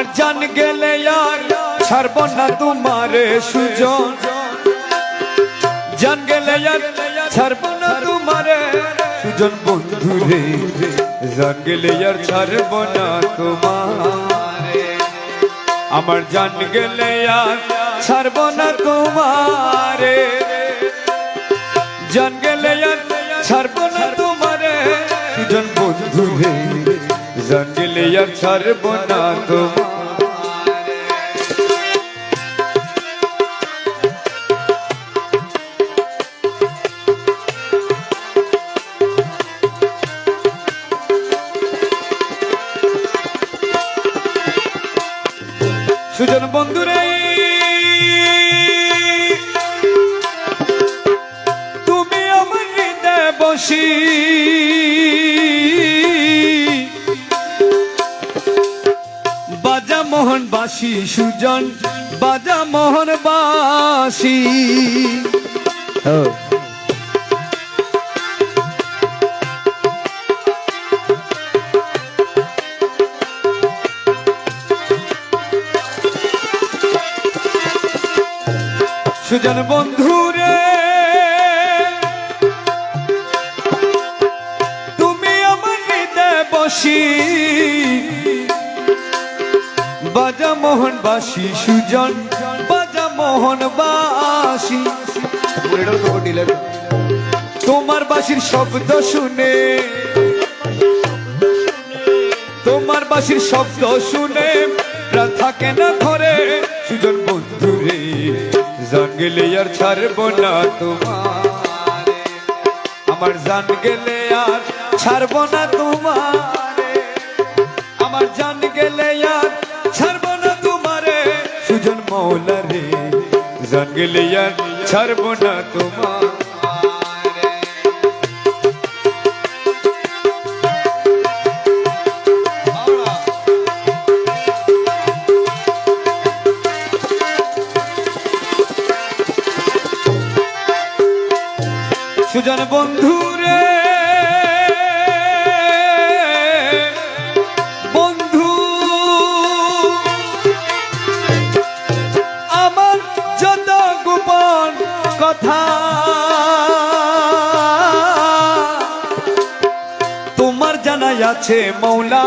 আমার জান গেলে আর ছাড়ব না তোমারে সুজন, জান গেলে আর ছাড়ব না তোমারে সুজন বন্ধুরে, জান গেলে আর ছাড়ব না তোমারে। আমার জান গেলে আর ছাড়ব না তোমারে, জান গেলে আর ছাড়ব না তোমারে সুজন বন্ধুরে, জান গেলে আর ছাড়ব না তোমারে। সুজন বন্ধুরে তুমি আমার হৃদয়ে বসি, বাজা মোহন বাসি সুজন, বাজা মোহন বাসি। সুজন বন্ধুরে তুমি আমার হৃদয়ে বসি, বাজা মোহন বাসি সুজন, বাজা মোহন বাসি। তোমার বাঁশির শব্দ শুনে, তোমার বাঁশির শব্দ শুনে প্রাণ থাকে না ঘরে সুজন বন্ধুরে, জান গেলে আর ছাড়ব না তোমারে। আমার জান গেলে আর ছাড়ব না তোমারে, আমার জান গেলে আর ছাড়ব না তোমারে সুজন মৌলা রে, জান গেলে আর ছাড়ব না তোমারে। সুজন বন্ধুরে বন্ধু আমার যত গোপন কথা তোমার জানাই আছে মৌলা,